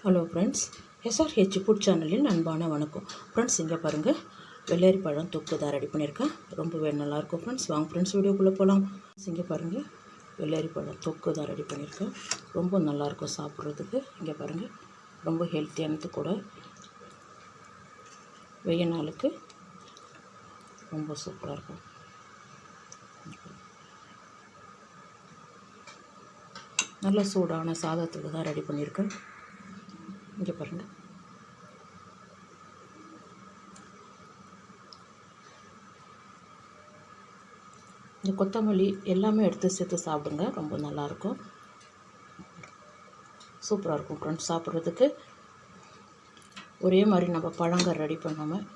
Hello friends, SRH food சேனலின் அன்பான வணக்கம். ஃப்ரெண்ட்ஸ், இங்கே பாருங்கள், வெள்ளரி பழம் தொக்கு தான் ரெடி பண்ணியிருக்கேன். ரொம்பவே நல்லாயிருக்கும் ஃப்ரெண்ட்ஸ். வாங்க ஃப்ரெண்ட்ஸ், வீடியோக்குள்ளே போகலாம். இங்கே பாருங்கள், வெள்ளரி பழம் தொக்கு தான் ரெடி பண்ணியிருக்கேன். ரொம்ப நல்லாயிருக்கும் சாப்பிட்றதுக்கு. இங்கே பாருங்கள், ரொம்ப ஹெல்த்தியானது கூட. வெய்ய நாளுக்கு ரொம்ப சூப்பராக இருக்கும். நல்ல சூடான சாதத்துக்கு தான் ரெடி பண்ணியிருக்கேன். இங்கே பாருங்கள், இந்த கொத்தமல்லி எல்லாமே எடுத்து சேர்த்து சாப்பிடுங்க. ரொம்ப நல்லாயிருக்கும், சூப்பராக இருக்கும் ஃப்ரெண்ட்ஸ். சாப்பிட்றதுக்கு ஒரே மாதிரி நம்ம பழங்கள் ரெடி பண்ணாமல்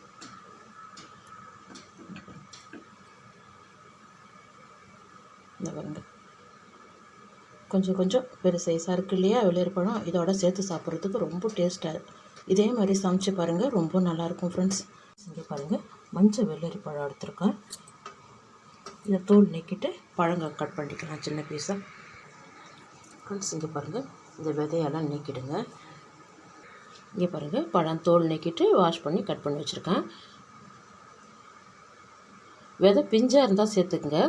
இந்த பாருங்கள், கொஞ்சம் கொஞ்சம் பெரிய சைஸாக இருக்குது இல்லையா வெள்ளரி பழம், இதோட சேர்த்து சாப்பிட்றதுக்கு ரொம்ப டேஸ்ட்டாக. இதே மாதிரி சமைச்சு பாருங்கள், ரொம்ப நல்லாயிருக்கும் ஃப்ரெண்ட்ஸ். இங்கே பாருங்கள், மஞ்சள் வெள்ளரி பழம் எடுத்துருக்கேன். இதை தோல் நீக்கிட்டு பழங்கள் கட் பண்ணிக்கலாம் சின்ன பீஸாக. ஃப்ரெண்ட்ஸ், இங்கே பாருங்கள், இந்த விதையெல்லாம் நீக்கிடுங்க. இங்கே பாருங்கள், பழம் தோல் நீக்கிட்டு வாஷ் பண்ணி கட் பண்ணி வச்சுருக்கேன். விதை பிஞ்சாக இருந்தால் சேர்த்துக்குங்க.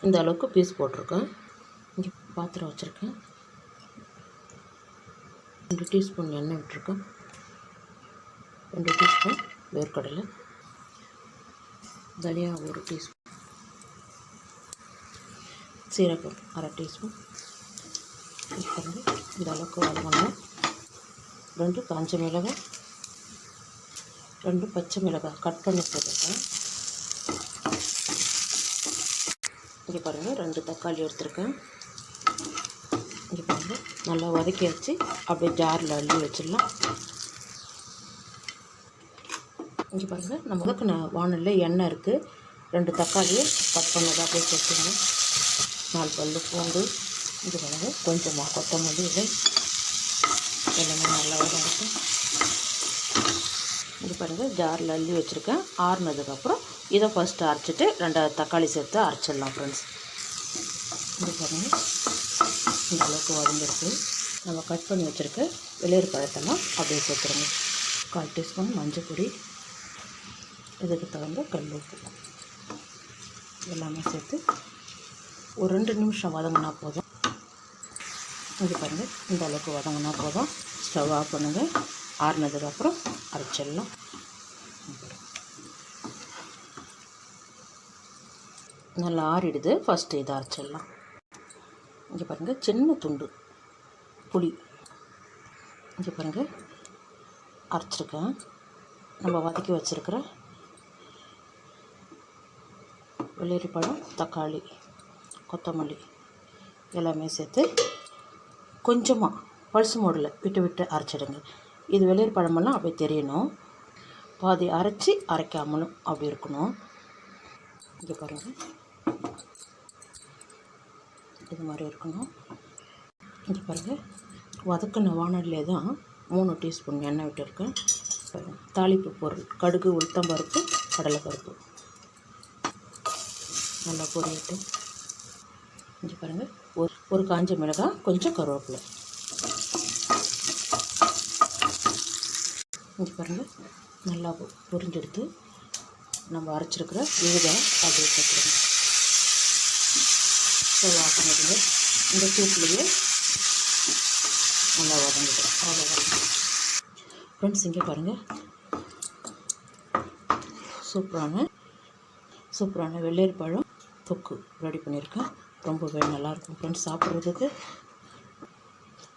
இந்த அளவுக்கு பீஸ் போட்டிருக்கேன். இங்கே பாத்திரம் வச்சுருக்கேன். 2 டீஸ்பூன் எண்ணெய் விட்டுருக்கேன். 2 டீஸ்பூன் வேர்க்கடலை, தனியா 1 டீஸ்பூன், சீரகம் 1/2 டீஸ்பூன். இந்த அளவுக்கு வதங்கணும். 2 காஞ்ச மிளகாய், 2 பச்சை மிளகாய் கட் பண்ணி போட்டிருக்கேன். இங்கே பாருங்கள், 2 தக்காளி எடுத்துருக்கேன். இங்கே பாருங்கள், நல்லா வதக்கி வச்சு அப்படியே ஜாரில் அள்ளி வச்சிடலாம். இங்கே பாருங்கள், நம்ம வதக்கின வானலில் எண்ணெய் இருக்குது. 2 தக்காளியை கட் பண்ணதாக அப்படியே சேர்த்துங்க. 4 பல்லு பூண்டு. இங்கே பாருங்கள், கொஞ்சமாக கொத்தமல்லி, இதை எல்லாமே நல்லா வதக்கும். இங்கே பாருங்கள், ஜாரில் அள்ளி வச்சுருக்கேன். ஆறுனதுக்கப்புறம் இதை ஃபஸ்ட்டு அரைச்சிட்டு 2 தக்காளி சேர்த்து அரைச்சிடலாம் ஃப்ரெண்ட்ஸ். இங்கே பாருங்கள், இந்த அளவுக்கு வதங்கிருக்கு. நம்ம கட் பண்ணி வச்சுருக்க வெள்ளரி பழத்தெல்லாம் அப்படியே சேர்த்துருங்க. 1/4 டீஸ்பூன் மஞ்சள் பொடி, இதுக்கு தகுந்த கல் உப்பு எல்லாமே சேர்த்து ஒரு 2 நிமிஷம் வதங்கினா போதும். இங்கே பாருங்கள், இந்த அளவுக்கு வதங்கினா போதும். ஸ்டவ் ஆஃப் பண்ணுங்கள். ஆறுனதுக்கப்புறம் அரைச்சிடலாம். நல்லா ஆறிடுது. ஃபஸ்ட்டு இதை அரைச்சிடலாம். இங்கே பாருங்கள், சின்ன துண்டு புளி இங்கே பாருங்கள் அரைச்சிருக்கேன். நம்ம வதக்கி வச்சுருக்கிற வெள்ளரி பழம், தக்காளி, கொத்தமல்லி எல்லாமே சேர்த்து கொஞ்சமாக பல்ஸ் மோடில் விட்டு விட்டு அரைச்சிடுங்க. இது வெள்ளரி பழமெல்லாம் அப்படியே தெரியணும். பாதி அரைச்சி அரைக்காமலும் அப்படி இருக்கணும். இங்கே பாருங்கள், இது மாதிரி இருக்கணும். இங்கே பாருங்கள், வதக்கின வானலிலே தான் 3 டீஸ்பூன் எண்ணெய் விட்டுருக்கேன். தாளிப்பு பொருள் கடுகு, உளுத்தம்பருப்பு, கடலைப்பருப்பு நல்லா பொரியட்டு. இங்கே பாருங்கள், ஒரு காஞ்ச மிளகாய், கொஞ்சம் கருவேப்பிலை. இங்கே பாருங்கள், நல்லா பொரிஞ்செடுத்து நம்ம அரைச்சிருக்கிற விழுதை அப்படியே சேர்த்துருங்க. வாசனைங்க இந்த சூட்லேயே நல்லா வதங்கிடும். அவ்வளோதான் ஃப்ரெண்ட்ஸ். இங்கே பாருங்கள், சூப்பரான வெள்ளரி பழம் தொக்கு ரெடி பண்ணியிருக்கேன். ரொம்பவே நல்லாயிருக்கும் ஃப்ரெண்ட்ஸ். சாப்பிட்றதுக்கு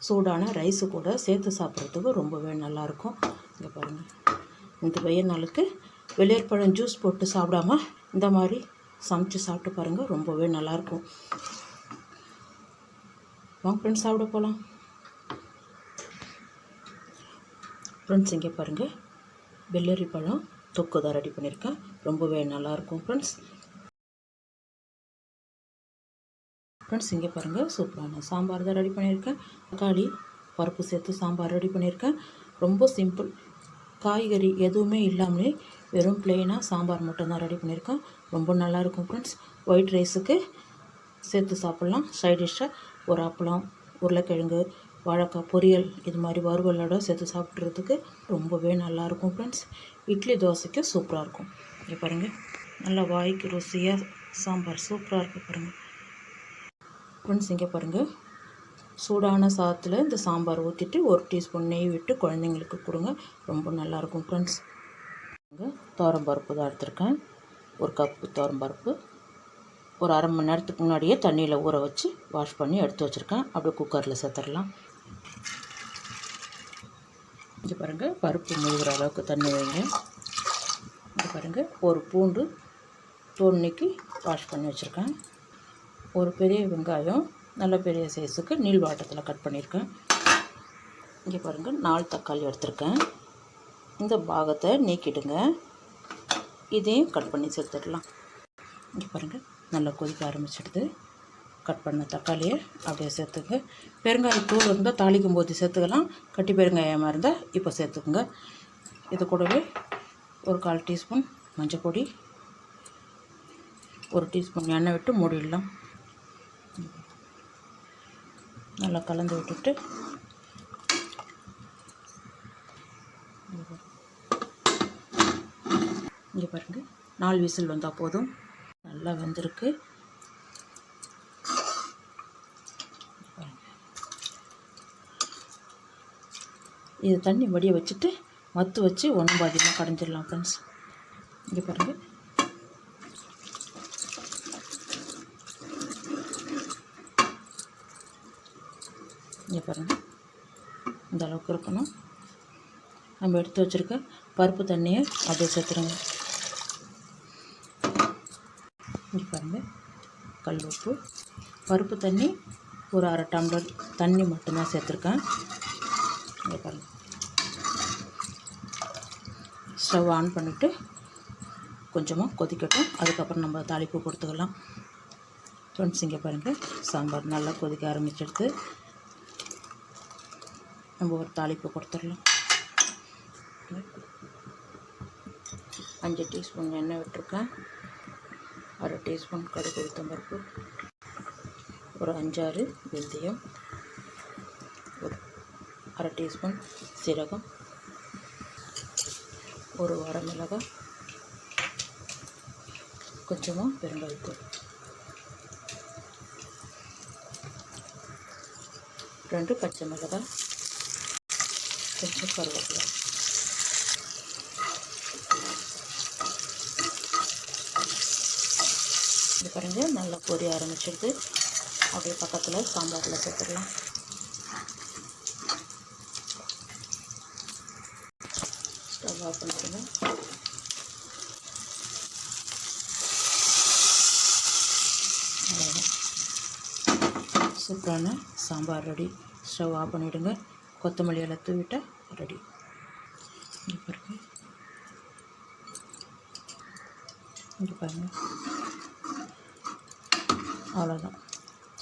சூடான ரைஸு கூட சேர்த்து சாப்பிட்றதுக்கு ரொம்பவே நல்லாயிருக்கும். இங்கே பாருங்கள், இந்த வெய்ய நாளுக்கு வெள்ளரி பழம் ஜூஸ் போட்டு சாப்பிடாம இந்த மாதிரி சமைச்சு சாப்பிட்டு பாருங்கள், ரொம்பவே நல்லாயிருக்கும். வாங்க ஃப்ரெண்ட்ஸ், சாப்பிட போகலாம். ஃப்ரெண்ட்ஸ், இங்கே பாருங்கள், வெள்ளரி பழம் தொக்கு தான் ரெடி பண்ணியிருக்கேன். ரொம்பவே நல்லாயிருக்கும் ஃப்ரெண்ட்ஸ். இங்கே பாருங்கள், சூப்பரான சாம்பார் தான் ரெடி பண்ணியிருக்கேன். தக்காளி பருப்பு சேர்த்து சாம்பார் ரெடி பண்ணியிருக்கேன். ரொம்ப சிம்பிள், காய்கறி எதுவுமே இல்லாமலே வெறும் ப்ளெயினாக சாம்பார் மட்டும்தான் ரெடி பண்ணியிருக்கேன். ரொம்ப நல்லாயிருக்கும் ஃப்ரெண்ட்ஸ். ஒயிட் ரைஸுக்கு சேர்த்து சாப்பிட்லாம். சைட் டிஷ்ஷாக ஒரு அப்பளம், உருளைக்கிழங்கு, வாழைக்காய் பொரியல் இது மாதிரி வறுவலோட சேர்த்து சாப்பிட்றதுக்கு ரொம்பவே நல்லாயிருக்கும் ஃப்ரெண்ட்ஸ். இட்லி தோசைக்கு சூப்பராக இருக்கும். இங்கே பாருங்கள், நல்லா வாய்க்கு ருசியாக சாம்பார் சூப்பராக இருக்குது பாருங்கள் ஃப்ரெண்ட்ஸ். இங்கே பாருங்கள், சூடான சாதத்தில் இந்த சாம்பார் ஊற்றிட்டு 1 டீஸ்பூன் நெய் விட்டு குழந்தைங்களுக்கு கொடுங்க, ரொம்ப நல்லாயிருக்கும் ஃப்ரெண்ட்ஸ். துவரம்பருப்பு தான் எடுத்திருக்கேன். 1 கப்பு துவரம்பருப்பு ஒரு அரை மணி நேரத்துக்கு முன்னாடியே தண்ணியில் ஊற வச்சு வாஷ் பண்ணி எடுத்து வச்சுருக்கேன். அப்படியே குக்கரில் சேர்த்துடலாம். இங்கே பாருங்கள், பருப்பு முழுகிற அளவுக்கு தண்ணி வைங்க. இங்கே பாருங்கள், ஒரு பூண்டு தோல் நீக்கி வாஷ் பண்ணி வச்சுருக்கேன். ஒரு பெரிய வெங்காயம் நல்ல பெரிய சைஸுக்கு நீள்வாட்டத்தில் கட் பண்ணியிருக்கேன். இங்கே பாருங்கள், 4 தக்காளி எடுத்திருக்கேன். இந்த பாகத்தை நீக்கிடுங்க, இதையும் கட் பண்ணி சேர்த்துடலாம். இங்கே பாருங்கள், நல்லா கொதிக்க ஆரம்பிச்சிடுது. கட் பண்ண தக்காளியை அப்படியே சேர்த்துங்க. பெருங்காயத்தூள் இருந்தால் தாளிக்கும் போது சேர்த்துக்கலாம், கட்டி பெருங்காயமாக இருந்தால் இப்போ சேர்த்துக்குங்க. இது கூடவே ஒரு 1/4 டீஸ்பூன் மஞ்சள் பொடி, 1 டீஸ்பூன் எண்ணெய் விட்டு மூடிடலாம். நல்லா கலந்து விட்டுட்டு இங்கே பாருங்கள், 4 விசில் வந்தால் போதும். நல்லா வெந்திருக்கு. இது தண்ணி வடிய வச்சுட்டு மத்து வச்சு 1 பாதியமாக கடைஞ்சிடலாம் ஃப்ரெண்ட்ஸ். இங்கே பாருங்கள், இங்கே பாருங்கள், இந்த அளவுக்கு இருக்கணும். நம்ம எடுத்து வச்சுருக்க பருப்பு தண்ணியை அப்படியே சேர்த்துருங்க. இங்கே பாருங்கள், கல் உப்பு, பருப்பு தண்ணி ஒரு 1/2 டம்ளர் தண்ணி மட்டும்தான் சேர்த்துருக்கேன். இங்கே பாருங்கள், ஸ்டவ் ஆன் பண்ணிவிட்டு கொஞ்சமாக கொதிக்கட்டும், அதுக்கப்புறம் நம்ம தாளிப்பு கொடுத்துக்கலாம் ஃப்ரெண்ட்ஸ். இங்கே பாருங்கள், சாம்பார் நல்லா கொதிக்க ஆரம்பிச்சிடுது. நம்ம ஒரு தாளிப்பு கொடுத்துடலாம். 5 டீஸ்பூன் எண்ணெய் விட்டுருக்கேன். 1/2 டீஸ்பூன் கடுகு உளுத்தம்பருப்பு, ஒரு 5-6 வெந்தயம், ஒரு 1/2 டீஸ்பூன் சீரகம், ஒரு வரமிளகாய், கொஞ்சமாக பெருங்காயத்தூள், 2 பச்சை மிளகாய், கொஞ்சம் கருவேப்பிலை. இது பாருங்கள், நல்லா பொரிய ஆரம்பிச்சிடுது. அப்படியே பக்கத்தில் சாம்பாரில் சேர்த்துடலாம். ஸ்டவ் ஆஃப் பண்ணிடுங்க. சூப்பரான சாம்பார் ரெடி. ஸ்டவ் ஆஃப் பண்ணிவிடுங்க. கொத்தமல்லி இலை தூவிட்ட ரெடி. இங்கே பாருங்கள், இங்கே பாருங்கள், அவ்வளோதான்.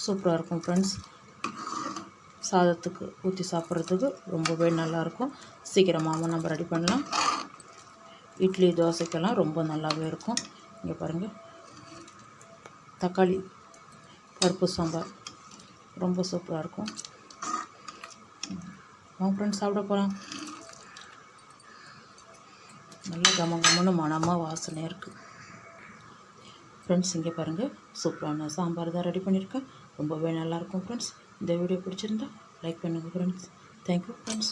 சூப்பராக இருக்கும் ஃப்ரெண்ட்ஸ். சாதத்துக்கு ஊற்றி சாப்பிட்றதுக்கு ரொம்பவே நல்லாயிருக்கும். சீக்கிரமாகவும் நம்ம ரெடி பண்ணலாம். இட்லி தோசைக்கெல்லாம் ரொம்ப நல்லாவே இருக்கும். இங்கே பாருங்கள், தக்காளி பருப்பு சாம்பார் ரொம்ப சூப்பராக இருக்கும். வாங்க ஃப்ரெண்ட்ஸ், சாப்பிட போகலாம். நல்ல கமகமன்னு மணமாக வாசனையாக இருக்குது ஃப்ரெண்ட்ஸ். இங்கே பாருங்கள், சூப்பரான சாம்பார் தான் ரெடி பண்ணியிருக்கேன். ரொம்பவே நல்லாயிருக்கும் ஃப்ரெண்ட்ஸ். இந்த வீடியோ பிடிச்சிருந்தா லைக் பண்ணுங்கள் ஃப்ரெண்ட்ஸ். Thank you friends.